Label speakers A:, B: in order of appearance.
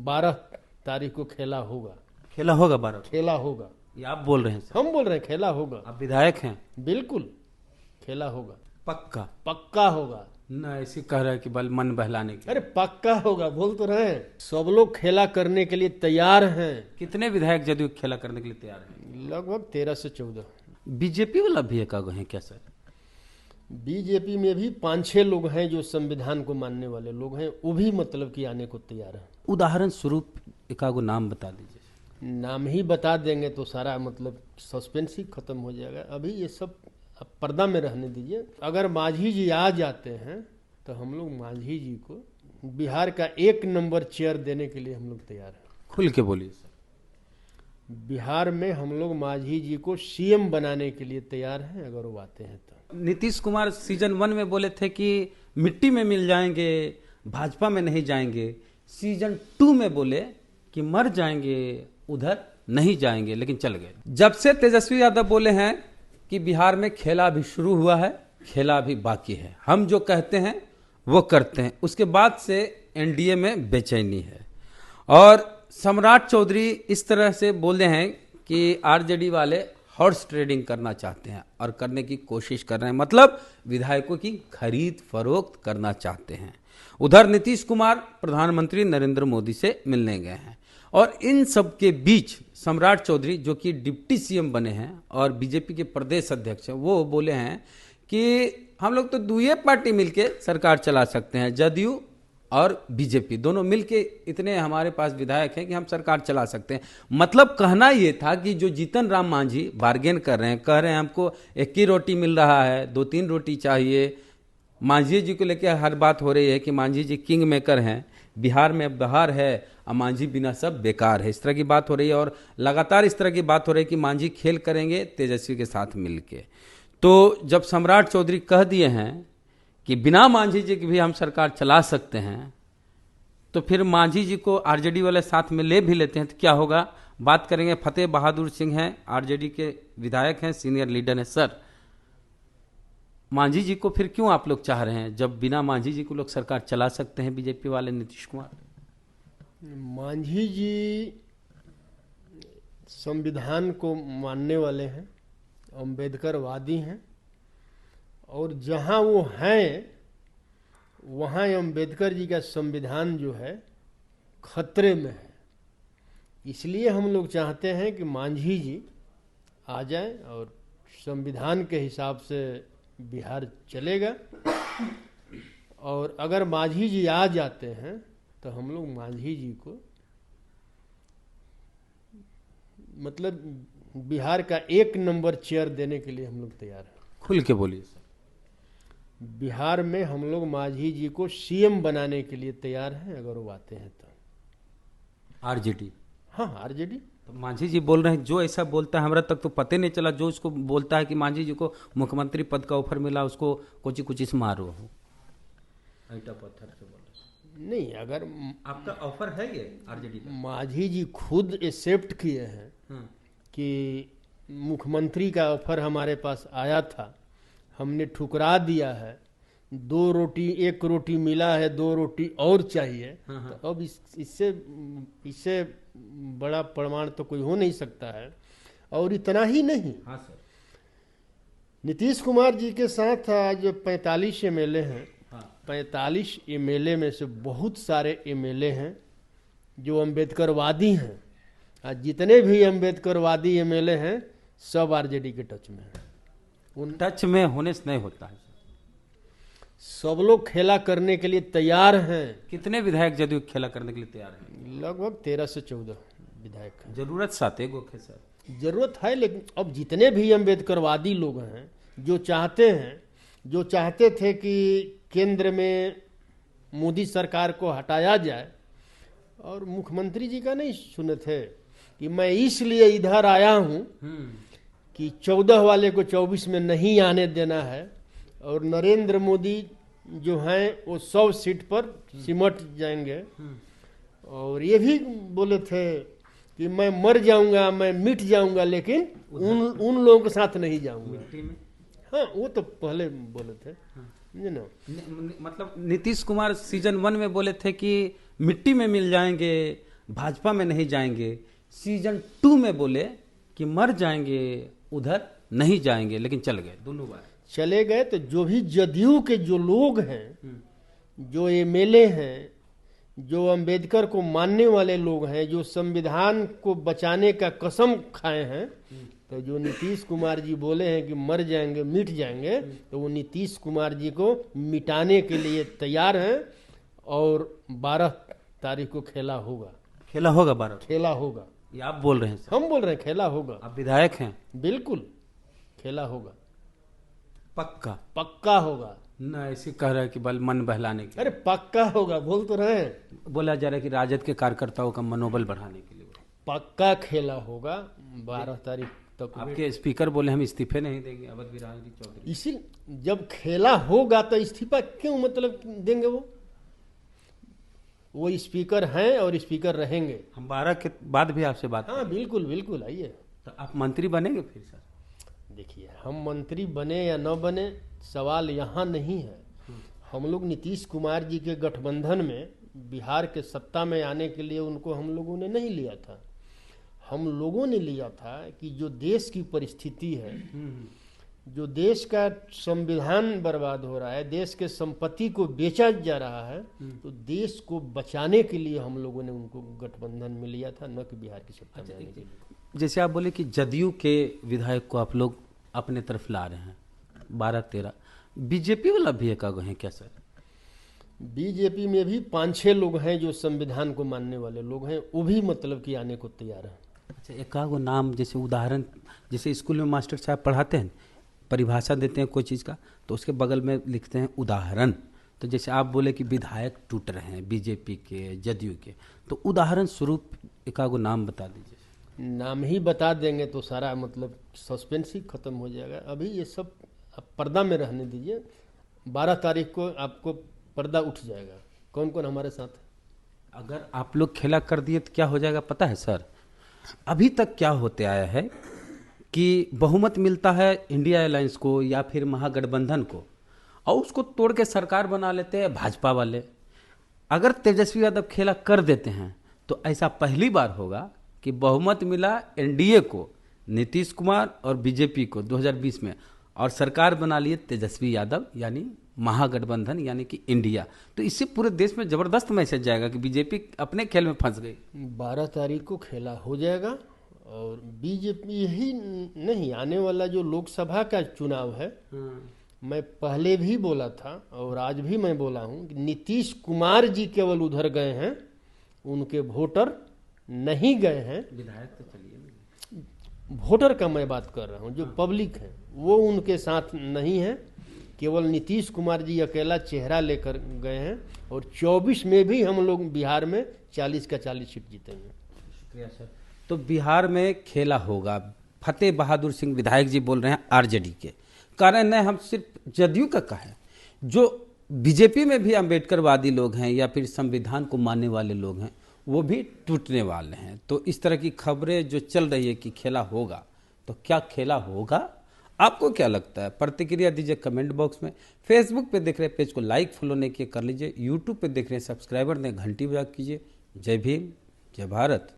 A: 12 तारीख को खेला होगा।
B: खेला होगा 12 को?
A: खेला होगा।
B: ये आप बोल रहे हैं सर?
A: हम बोल रहे हैं खेला होगा।
B: आप विधायक हैं?
A: बिल्कुल खेला होगा।
B: पक्का?
A: पक्का होगा।
B: ना ऐसी कह रहा है कि बल मन बहलाने के।
A: अरे पक्का होगा, बोल तो रहे हैं। सब लोग खेला करने के लिए तैयार हैं।
B: कितने विधायक जदयू खेला करने के लिए तैयार हैं?
A: लगभग 13 से 14।
B: बीजेपी वाला भी एकागो हैं क्या सर?
A: बीजेपी में भी 5-6 लोग हैं जो संविधान को मानने वाले लोग हैं, वो भी मतलब कि आने को तैयार हैं।
B: उदाहरण स्वरूप एकागो नाम बता दीजिए।
A: नाम ही बता देंगे तो सारा मतलब सस्पेंस ही खत्म हो जाएगा। अभी ये सब आप पर्दा में रहने दीजिए। अगर मांझी जी आ जाते हैं तो हम लोग मांझी जी को बिहार का 1 नंबर चेयर देने के लिए हम लोग तैयार हैं।
B: खुल के बोलिए सर।
A: बिहार में हम लोग मांझी जी को सीएम बनाने के लिए तैयार हैं, अगर वो आते हैं तो।
B: नीतीश कुमार सीजन 1 में बोले थे कि मिट्टी में मिल जाएंगे, भाजपा में नहीं जाएंगे। सीजन 2 में बोले कि मर जाएंगे, उधर नहीं जाएंगे, लेकिन चल गए। जब से तेजस्वी यादव बोले हैं कि बिहार में खेला भी शुरू हुआ है, खेला भी बाकी है, हम जो कहते हैं वो करते हैं, उसके बाद से एनडीए में बेचैनी है। और सम्राट चौधरी इस तरह से बोले हैं कि आरजेडी वाले हॉर्स ट्रेडिंग करना चाहते हैं और करने की कोशिश कर रहे हैं, मतलब विधायकों की खरीद फरोख्त करना चाहते हैं। उधर नीतीश कुमार प्रधानमंत्री नरेंद्र मोदी से मिलने गए हैं और इन सब के बीच सम्राट चौधरी जो कि डिप्टी सीएम बने हैं और बीजेपी के प्रदेश अध्यक्ष हैं, वो बोले हैं कि हम लोग तो दुए पार्टी मिलके सरकार चला सकते हैं, जदयू और बीजेपी दोनों मिलके इतने हमारे पास विधायक हैं कि हम सरकार चला सकते हैं। मतलब कहना ये था कि जो जीतन राम मांझी बार्गेन कर रहे हैं, कह रहे हैं हमको 1 ही रोटी मिल रहा है, 2-3 रोटी चाहिए। मांझी जी को लेकर हर बात हो रही है कि मांझी जी किंग मेकर हैं, बिहार में बहार है और मांझी बिना सब बेकार है, इस तरह की बात हो रही है। और लगातार इस तरह की बात हो रही है कि मांझी खेल करेंगे तेजस्वी के साथ मिलके। तो जब सम्राट चौधरी कह दिए हैं कि बिना मांझी जी के भी हम सरकार चला सकते हैं, तो फिर मांझी जी को आरजेडी वाले साथ में ले भी लेते हैं तो क्या होगा, बात करेंगे। फतेह बहादुर सिंह हैं, आरजेडी के विधायक हैं, सीनियर लीडर हैं। सर, मांझी जी को फिर क्यों आप लोग चाह रहे हैं जब बिना मांझी जी को लोग सरकार चला सकते हैं बीजेपी वाले नीतीश कुमार?
A: मांझी जी संविधान को मानने वाले हैं, अम्बेडकरवादी हैं, और जहां वो हैं वहां अम्बेडकर जी का संविधान जो है खतरे में है। इसलिए हम लोग चाहते हैं कि मांझी जी आ जाएं और संविधान के हिसाब से बिहार चलेगा। और अगर मांझी जी आ जाते हैं तो हम लोग मांझी जी को मतलब बिहार का 1 नंबर चेयर देने के लिए हम लोग तैयार हैं।
B: खुल के बोलिए सर।
A: बिहार में हम लोग मांझी जी को सीएम बनाने के लिए तैयार हैं, अगर वो आते हैं तो।
B: आरजेडी?
A: हाँ, आरजेडी।
B: तो मांझी जी बोल रहे हैं, जो ऐसा बोलता है हमरा तक तो पता नहीं चला, जो उसको बोलता है कि मांझी जी को मुख्यमंत्री पद का ऑफर मिला, उसको कुछ कुछ इस मारो हो, ऐटा पत्थर से बोला।
A: नहीं, अगर
B: आपका ऑफर है ये आरजेडी का?
A: मांझी जी खुद एक्सेप्ट किए हैं कि मुख्यमंत्री का ऑफर हमारे पास आया था, हमने ठुकरा दिया है, 2 रोटी 1 रोटी मिला है, 2 रोटी और चाहिए। तो अब इससे बड़ा प्रमाण तो कोई हो नहीं सकता है। और इतना ही नहीं,
B: हाँ सर,
A: नीतीश कुमार जी के साथ जो 45 एमएलए हैं, 45 एमएलए में से बहुत सारे एमएलए हैं जो अम्बेडकरवादी हैं। जितने भी अम्बेडकरवादी एमएलए हैं सब आरजेडी के टच में हैं।
B: उन टच में होने से नहीं होता है।
A: सब लोग खेला करने के लिए तैयार हैं।
B: कितने विधायक जदयू खेला करने के लिए तैयार हैं?
A: लगभग 13 से 14 विधायक हैं।
B: जरूरत 7 गो है सर?
A: जरूरत है, लेकिन अब जितने भी अम्बेडकरवादी लोग हैं जो चाहते थे कि केंद्र में मोदी सरकार को हटाया जाए, और मुख्यमंत्री जी का नहीं सुने थे कि मैं इसलिए इधर आया हूं कि 14 वाले को 24 में नहीं आने देना है, और नरेंद्र मोदी जो हैं वो 100 सीट पर सिमट जाएंगे। और ये भी बोले थे कि मैं मर जाऊंगा, मैं मिट जाऊंगा, लेकिन उन लोगों के साथ नहीं जाऊंगा। हाँ, वो तो पहले बोले थे।
B: मतलब नीतीश कुमार सीजन 1 में बोले थे कि मिट्टी में मिल जाएंगे, भाजपा में नहीं जाएंगे। सीजन 2 में बोले कि मर जाएंगे उधर नहीं जाएंगे, लेकिन चल गए दोनों बार।
A: चले गए। तो जो भी जदयू के जो लोग हैं, जो एमएलए हैं, जो अंबेडकर को मानने वाले लोग हैं, जो संविधान को बचाने का कसम खाए हैं, तो जो नीतीश कुमार जी बोले हैं कि मर जाएंगे मिट जाएंगे, तो वो नीतीश कुमार जी को मिटाने के लिए तैयार हैं। और 12 तारीख को खेला होगा।
B: खेला होगा 12?
A: खेला होगा।
B: ये आप बोल रहे हैं सर?
A: हम बोल रहे हैं खेला होगा।
B: आप विधायक हैं?
A: बिल्कुल खेला होगा,
B: पक्का?
A: पक्का होगा।
B: ना ऐसे कह रहा है कि बल मन बहलाने के
A: अरे पक्का होगा, बोल तो रहे हैं।
B: बोला जा रहा है कि राजद के कार्यकर्ताओं का मनोबल बढ़ाने के लिए।
A: पक्का खेला होगा 12 तारीख तक।
B: आपके स्पीकर बोले हम इस्तीफे नहीं देंगे, अवध बिरादरी चौधरी।
A: इसी जब खेला होगा तो इस्तीफा क्यों मतलब देंगे? वो स्पीकर हैं और स्पीकर रहेंगे।
B: हम 12 के बाद भी आपसे बात
A: हाँ बिल्कुल बिल्कुल, आइए।
B: तो आप मंत्री बनेंगे फिर सर?
A: देखिए, हम मंत्री बने या न बने सवाल यहाँ नहीं है। हम लोग नीतीश कुमार जी के गठबंधन में बिहार के सत्ता में आने के लिए उनको हम लोगों ने नहीं लिया था। हम लोगों ने लिया था कि जो देश की परिस्थिति है, जो देश का संविधान बर्बाद हो रहा है, देश के संपत्ति को बेचा जा रहा है, तो देश को बचाने के लिए हम लोगों ने उनको गठबंधन में लिया था, न कि बिहार की सत्ता में आने के लिए।
B: जैसे आप बोले कि जदयू के विधायक को आप लोग अपने तरफ ला रहे हैं 12-13, बीजेपी वाला भी एक आगो हैं क्या सर?
A: बीजेपी में भी 5-6 लोग हैं जो संविधान को मानने वाले लोग हैं, वो भी मतलब कि आने को तैयार हैं।
B: अच्छा, एक आगो नाम, जैसे उदाहरण, जैसे स्कूल में मास्टर साहब पढ़ाते हैं, परिभाषा देते हैं कोई चीज़ का, तो उसके बगल में लिखते हैं उदाहरण। तो जैसे आप बोले कि विधायक टूट रहे हैं बीजेपी के, जदयू के, तो उदाहरण स्वरूप एक आगो नाम बता दीजिए।
A: नाम ही बता देंगे तो सारा मतलब सस्पेंस ही खत्म हो जाएगा। अभी ये सब आप पर्दा में रहने दीजिए। 12 तारीख को आपको पर्दा उठ जाएगा कौन कौन हमारे साथ है।
B: अगर आप लोग खेला कर दिए तो क्या हो जाएगा पता है सर? अभी तक क्या होते आया है कि बहुमत मिलता है इंडिया अलायंस को या फिर महागठबंधन को, और उसको तोड़ के सरकार बना लेते हैं भाजपा वाले। अगर तेजस्वी यादव खेला कर देते हैं तो ऐसा पहली बार होगा कि बहुमत मिला एनडीए को, नीतीश कुमार और बीजेपी को 2020 में, और सरकार बना लिए तेजस्वी यादव यानी महागठबंधन यानी कि इंडिया। तो इससे पूरे देश में जबरदस्त मैसेज जाएगा कि बीजेपी अपने खेल में फंस गई।
A: 12 तारीख को खेला हो जाएगा। और बीजेपी यही नहीं, आने वाला जो लोकसभा का चुनाव है, मैं पहले भी बोला था और आज भी मैं बोला हूँ कि नीतीश कुमार जी केवल उधर गए हैं, उनके वोटर नहीं गए हैं।
B: विधायक तो चलिए,
A: वोटर का मैं बात कर रहा हूँ, जो पब्लिक है वो उनके साथ नहीं है। केवल नीतीश कुमार जी अकेला चेहरा लेकर गए हैं। और 24 में भी हम लोग बिहार में 40 का 40 सीट जीतेंगे।
B: शुक्रिया सर। तो बिहार में खेला होगा। फतेह बहादुर सिंह विधायक जी बोल रहे हैं आरजेडी के, कारण है हम सिर्फ जदयू का कहें, जो बीजेपी में भी अम्बेडकरवादी लोग हैं या फिर संविधान को मानने वाले लोग हैं, वो भी टूटने वाले हैं। तो इस तरह की खबरें जो चल रही है कि खेला होगा, तो क्या खेला होगा? आपको क्या लगता है? प्रतिक्रिया दीजिए कमेंट बॉक्स में। फेसबुक पे देख रहे पेज को लाइक फॉलो नहीं किए कर लीजिए। यूट्यूब पे देख रहे हैं सब्सक्राइबर ने घंटी बजा कीजिए। जय भीम, जय भारत।